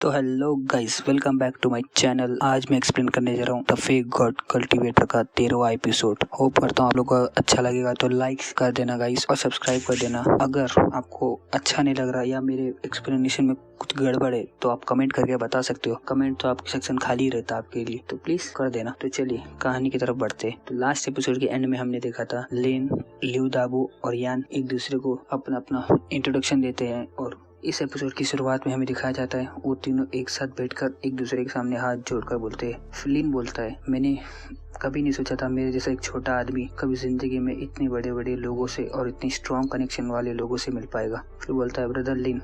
तो hello guys, welcome back to my channel. आज मैं एक्सप्लेन करने जा रहा हूँ द फेक गॉड कल्टीवेटर का 13वां एपिसोड। होप करता हूँ आप लोगों को अच्छा लगेगा, तो लाइक कर देना गाइस और सब्सक्राइब कर देना। अगर आपको अच्छा नहीं लग रहा या मेरे एक्सप्लेनेशन में कुछ गड़बड़ है तो आप कमेंट करके बता सकते हो। कमेंट तो आपका सेक्शन खाली रहता है आपके लिए, तो प्लीज कर देना। तो चलिए कहानी की तरफ बढ़ते। तो लास्ट एपिसोड के एंड में हमने देखा था लिन, लिu दाबू और यान एक दूसरे को अपना अपना इंट्रोडक्शन देते हैं, और इस एपिसोड की शुरुआत में हमें दिखाया जाता है वो तीनों एक साथ बैठकर एक दूसरे के सामने हाथ जोड़कर बोलते हैं। लिन बोलता है, मैंने कभी नहीं सोचा था मेरे जैसा एक छोटा आदमी कभी जिंदगी में इतने बड़े बड़े लोगों से और इतनी स्ट्रॉन्ग कनेक्शन वाले लोगों से मिल पाएगा। फिर बोलता है, ब्रदर लिन,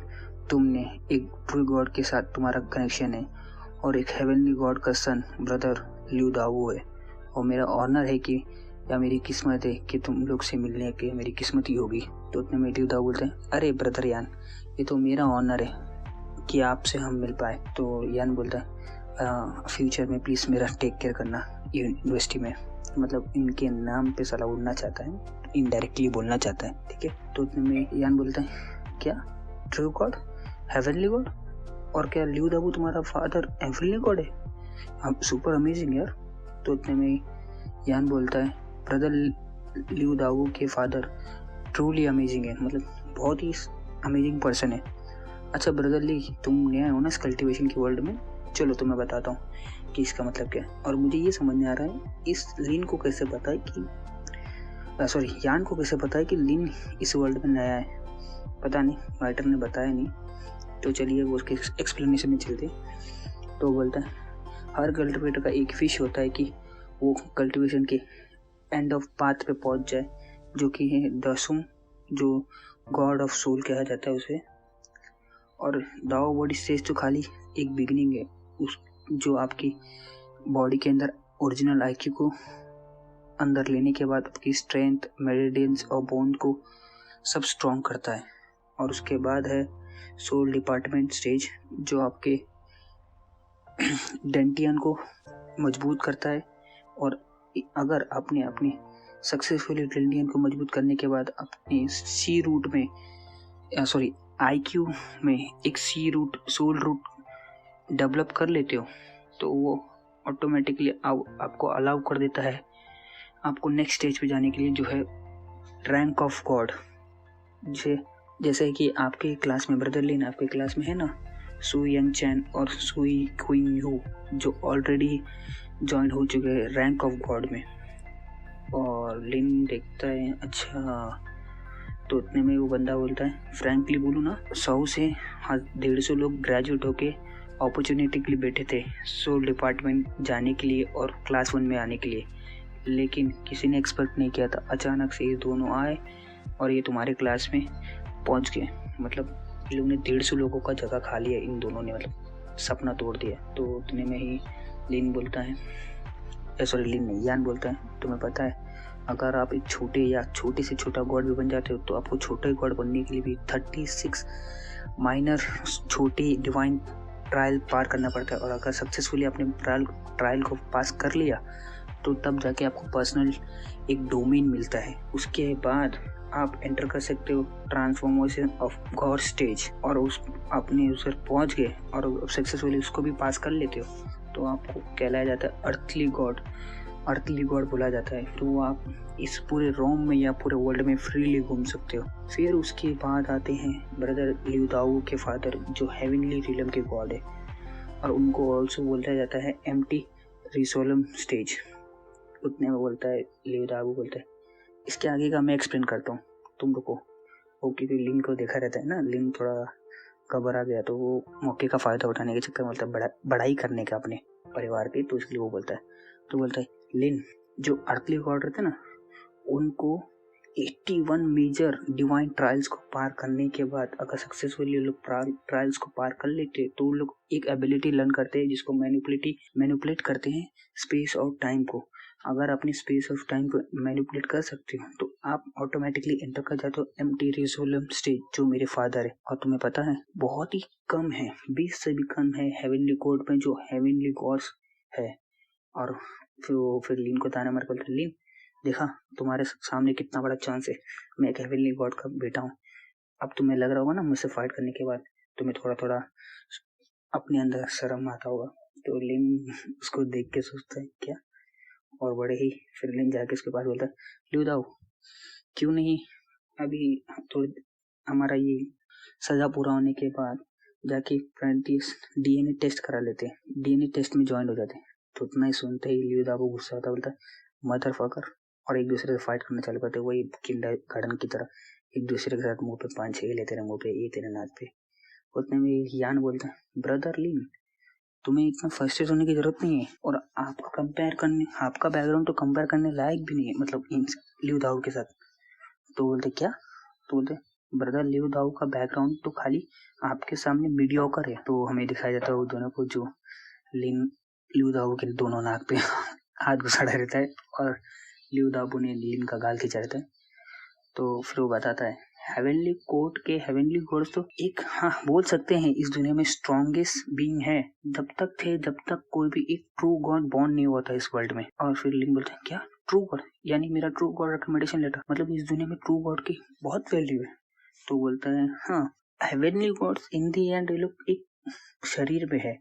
तुमने एक ट्रू गॉड के साथ तुम्हारा कनेक्शन है और एक हेवनली गॉड का सन ब्रदर लिu दावू है, और मेरा ऑनर है कि या मेरी किस्मत है कि तुम लोग से मिलने की मेरी किस्मत ही होगी। तो उतने में लिu दावू बोलते हैं, अरे ब्रदर यान, ये तो मेरा ऑनर है कि आपसे हम मिल पाए। तो यान बोलता है, फ्यूचर में प्लीज़ मेरा टेक केयर करना यूनिवर्सिटी में। मतलब इनके नाम पे साला उड़ना चाहता है, इनडायरेक्टली बोलना चाहता है, ठीक है। तो उतने में यान बोलता है, क्या ट्रू गॉड, हेवनली गॉड, और क्या लिu दावू तुम्हारा फादर हेवनली गॉड है? हम सुपर अमेजिंग यार। तो उतने में यान बोलता है, ब्रदर लिu दावू के फादर ट्रूली अमेजिंग है, मतलब बहुत ही अमेजिंग पर्सन है। अच्छा ब्रदर ली, तुम नया हो ना इस कल्टीवेशन की वर्ल्ड में, चलो तो मैं बताता हूँ कि इसका मतलब क्या है। और मुझे ये समझ में आ रहा है इस लिन को कैसे पता है कि सॉरी यान को कैसे पता है कि लिन इस वर्ल्ड में नया है। पता नहीं, राइटर ने बताया नहीं, तो चलिए वो उसके एक्सप्लेनेशन में चलते। तो बोलता है, हर कल्टिवेटर का एक फिश होता है कि वो कल्टिवेशन के एंड ऑफ पाथ पे पहुंच जाए, जो कि है दसों, जो गॉड ऑफ सोल कहा जाता है उसे। और दाओ बॉडी स्टेज तो खाली एक बिगनिंग है, उस जो आपकी बॉडी के अंदर ओरिजिनल आईक्यू को अंदर लेने के बाद आपकी स्ट्रेंथ, मेरिडियंस और बोन को सब स्ट्रॉन्ग करता है। और उसके बाद है सोल डिपार्टमेंट स्टेज, जो आपके डेंटियन को मजबूत करता है। और अगर आपने अपनी सक्सेसफुली डेंटियन को मजबूत करने के बाद अपने सी रूट में सॉरी आईक्यू में एक सी रूट, सोल रूट डेवलप कर लेते हो, तो वो ऑटोमेटिकली आपको अलाउ कर देता है आपको नेक्स्ट स्टेज पे जाने के लिए, जो है रैंक ऑफ गॉड। जैसे कि आपके क्लास में ब्रदर लिन, आपके क्लास में है ना सुई यंग चैन और सुई क्विंग यू, जो ऑलरेडी ज्वाइन हो चुके हैं रैंक ऑफ गॉड में। और लिन देखता है, अच्छा। तो उतने में वो बंदा बोलता है, फ्रैंकली बोलूँ ना, 100 से 150 लोग ग्रेजुएट होके अपॉर्चुनिटी के लिए बैठे थे सोल डिपार्टमेंट जाने के लिए और क्लास 1 में आने के लिए, लेकिन किसी ने एक्सपेक्ट नहीं किया था अचानक से ये दोनों आए और ये तुम्हारे क्लास में पहुंच गए। मतलब इन लोगों ने 150 लोगों का जगह खा लिया, इन दोनों ने मतलब सपना तोड़ दिया। तो उतने में ही लिन बोलता है, सॉरी लिन नहीं, यान बोलता है, तुम्हें पता है अगर आप एक छोटे या छोटे से छोटा गॉड भी बन जाते हो तो आपको छोटे गॉड बनने के लिए भी 36 माइनर छोटी डिवाइन ट्रायल पार करना पड़ता है। और अगर सक्सेसफुली आपने ट्रायल को पास कर लिया तो तब जाके आपको पर्सनल एक डोमेन मिलता है। उसके बाद आप एंटर कर सकते हो ट्रांसफॉर्मेशन ऑफ गॉड स्टेज, और उस आपने उस पर पहुँच गए और सक्सेसफुली उसको भी पास कर लेते हो तो आपको कहलाया जाता है अर्थली गॉड बोला जाता है। फिर वो आप इस पूरे रोम में या पूरे वर्ल्ड में फ्रीली घूम सकते हो। फिर उसके बाद आते हैं ब्रदर लिu दावू के फादर, जो हेवनली रिलम के गॉड है, और उनको ऑल्सो बोला जाता है एम्प्टी रिसोलम स्टेज। उतने में बोलता है लिu दावू बोलता है, इसके आगे का मैं एक्सप्लेन करता हूँ, तुम रुको। वो क्योंकि लिन को देखा रहता है ना, लिन थोड़ा घबरा गया, तो वो मौके का फ़ायदा उठाने के चक्कर में मतलब बड़ाई करने का अपने परिवार की, तो इसलिए वो बोलता है। तो बोलता है, लिन, जो अर्थली गॉड रहते हैं ना, उनको 81 मेजर डिवाइन ट्रायल्स को पार करने के बाद अगर सक्सेसफुली लोग ट्रायल्स को पार कर लेते तो लोग एक एबिलिटी लर्न करते हैं जिसको मैनिपुलेट करते हैं स्पेस और टाइम को। अगर अपने स्पेस ऑफ टाइम को मैनिपुलेट कर सकते हो तो आप ऑटोमेटिकली एंटर कर जाते हो एम्प्टी रिसोलम स्टेज, जो मेरे फादर है। और तुम्हें पता है बहुत ही कम है, 20 से भी कम है हेवनली गॉड में जो हेवनली गॉड्स है। और फिर लिन को ताना मार बोलता है, लिन देखा तुम्हारे सामने कितना बड़ा चांस है, मैं एक हेवनली गॉड का बेटा हूँ। अब तुम्हें लग रहा होगा ना मुझसे फाइट करने के बाद तुम्हें थोड़ा थोड़ा अपने अंदर शर्म आता होगा। तो लिन उसको देख के सोचता है क्या, और बड़े ही फिर लिन जाके उसके पास बोलता है लिu दाओ क्यों नहीं अभी थोड़ी हमारा ये सजा पूरा होने के बाद जाके प्रेंटिस डीएनए टेस्ट करा लेते हैं, डीएनए टेस्ट में ज्वाइन हो जाते हैं। तो उतना ही सुनते ही लिu दाओ को गुस्सा आता, बोलता है मदर फकर, और एक दूसरे से फाइट करना चालू करते, वही किंडरगार्टन की तरह एक दूसरे के साथ मुंह पे पांच छह, तेरे मुंह पे, ये तेरे नाक पे। उतने में यान बोलता है ब्रदर लिन तुम्हें इतना फ्रस्ट्रेट होने की जरूरत नहीं है, और आपका बैकग्राउंड तो कंपेयर करने लायक भी नहीं है, मतलब लिu दाओ के साथ। तो बोलते क्या, तो बोलते ब्रदर लिu दाओ का बैकग्राउंड तो खाली आपके सामने मीडियोकर है। तो हमें दिखाया जाता है वो दोनों को, जो लिu दाओ के दोनों नाक पे हाथ घुसाड़ा रहता है और लिu दाओ ने लिन का गाल खींचा रहता है। तो फिर वो बताता है हेवनली कोर्ट के हेवनली गॉड्स तो एक, हाँ बोल सकते हैं इस दुनिया में स्ट्रॉन्गेस्ट बीइंग है, जब तक कोई भी एक ट्रू गॉड बॉर्न नहीं हुआ था इस वर्ल्ड में। और फिर लिन बोलते हैं क्या ट्रू गॉड, यानी मेरा ट्रू गॉड रिकमेंडेशन लेटर, मतलब इस दुनिया में ट्रू गॉड की बहुत वैल्यू है। तो बोलता है हाँ heavenly gods in the and ये लोग एक शरीर में है,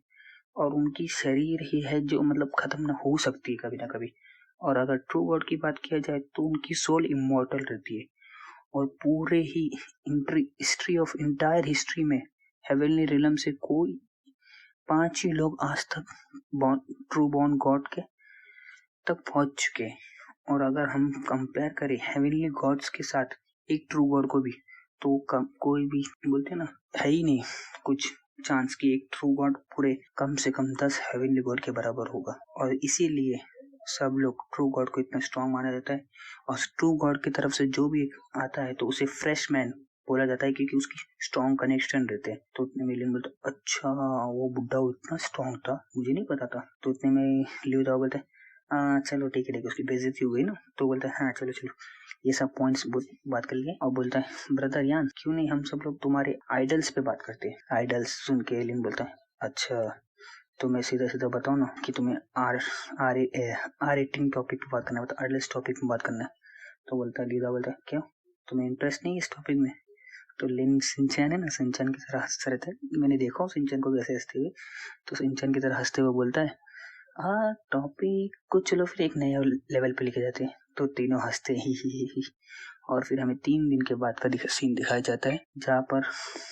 और उनकी शरीर ही है जो मतलब खत्म ना हो सकती है कभी ना कभी। और अगर ट्रू गॉड की बात किया जाए तो उनकी सोल इमॉर्टल रहती है, और पूरे ही हिस्ट्री ऑफ इंटायर हिस्ट्री में हेवनली रिलम से कोई 5 ही लोग आज तक ट्रू बॉर्न गॉड के तक पहुंच चुके। और अगर हम कंपेयर करें हेवनली गॉड्स के साथ एक ट्रू गॉड को भी, तो कोई भी बोलते ना है ही नहीं कुछ चांस कि एक ट्रू गॉड पूरे कम से कम 10 हेवनली गॉड के बराबर होगा। और इसीलिए सब लोग ट्रू गॉड को इतना स्ट्रांग माना जाता है, और ट्रू गॉड की तरफ से जो भी आता है तो उसे फ्रेश मैन बोला जाता है, क्योंकि उसकी स्ट्रांग कनेक्शन रहते हैं। तो उतने में लिन बोलता अच्छा वो बुड्ढा इतना स्ट्रांग था, मुझे नहीं पता था। तो उतने में लिu दाओ बोलता है चलो ठीक है, उसकी बेइज्जती हो गई ना। तो बोलता है हाँ चलो ये सब पॉइंट्स बात कर लिए। और बोलता है ब्रदर यान क्यों नहीं हम सब लोग तुम्हारे आइडल्स पे बात करते हैं। आइडल्स सुन के लिन बोलता है अच्छा तो मैं सीधा बताऊँ ना कि तुम्हें R18 टॉपिक पे बात करना है, मतलब आइडल्स टॉपिक में बात करना है। तो बोलता है लिu दाओ बोलता है क्यों तुम्हें इंटरेस्ट नहीं है इस टॉपिक में। तो लिन सिंचैन है ना, सिंचैन की तरह हंसता रहता है, मैंने देखा हूँ सिंचैन को कैसे हंसते हुए। तो सिंचैन की तरह हंसते हुए बोलता है टॉपिक को चलो फिर एक नए लेवल पे लेके जाते हैं। तो तीनों हंसते ही और फिर हमें 3 दिन के बाद का सीन दिखाया जाता है, जहाँ पर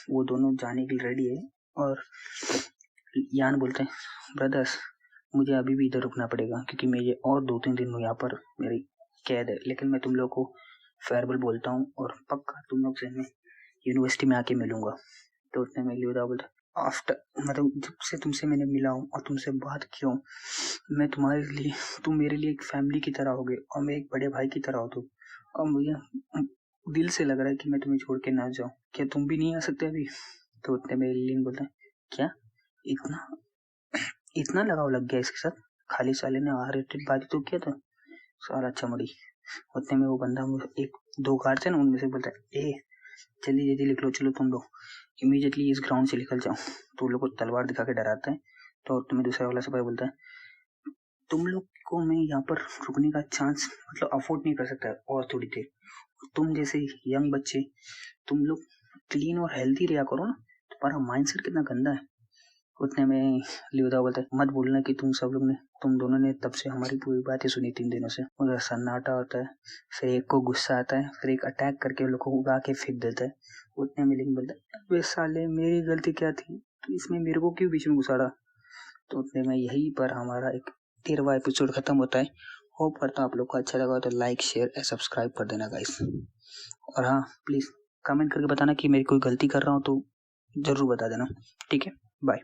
वो दोनों जाने के लिए रेडी है। और यान बोलते हैं ब्रदर्स मुझे अभी भी इधर रुकना पड़ेगा, क्योंकि मैं ये और 2-3 दिन यहाँ पर मेरी कैद है, लेकिन मैं तुम लोग को फेयरवेल बोलता हूँ, और पक्का तुम लोग से मैं यूनिवर्सिटी में आके मिलूंगा। तो उसने मैं लिu दाओ बोलता आफ्टर, मतलब जब से तुमसे मैंने मिला हूँ और तुमसे बात की हूँ, मैं तुम्हारे लिए, तुम मेरे लिए एक फैमिली की तरह हो गए, और मैं एक बड़े भाई की तरह हो तुम, और मुझे दिल से लग रहा है कि मैं तुम्हें छोड़ के ना जाऊँ, क्या तुम भी नहीं आ सकते अभी। तो उतने में लिन बोलता है क्या इतना लगाव लग गया इसके साथ, खाली साले ने R18 बात तो किया था सारा चमड़ी। उतने में वो बंदा एक 2 गार्ड थे ना, उनमें से बोलता है ए जल्दी लिख लो, चलो तुम लोग इमीडिएटली इस ग्राउंड से निकल जाओ। तो लोग को तलवार दिखा के डराता है। तो तुम्हें दूसरा वाला सिपाही बोलता है तुम लोग को मैं यहाँ पर रुकने का चांस मतलब अफोर्ड नहीं कर सकता और थोड़ी देर, तुम जैसे यंग बच्चे तुम लोग क्लीन और हेल्दी रहा करो ना, तुम्हारा माइंडसेट कितना गंदा है। उतने में लिu दाओ बोलता है मत बोलना कि तुम दोनों ने तब से हमारी पूरी बातें सुनी 3 दिनों से। उधर सन्नाटा होता है, फिर एक को गुस्सा आता है, फिर एक अटैक करके लोग को उगा के फेंक देता है। उतने में लिन बोलता है अबे साले मेरी गलती क्या थी, तो इसमें मेरे को क्यों बीच में घुसाड़ा। तो उतने में यहीं पर हमारा एक 13वां एपिसोड खत्म होता है। होप करता हूँ आप लोग को अच्छा लगा तो लाइक शेयर और सब्सक्राइब कर देना गाइस। और हाँ प्लीज कमेंट करके बताना कि मेरी कोई गलती कर रहा हूँ तो जरूर बता देना, ठीक है, बाय।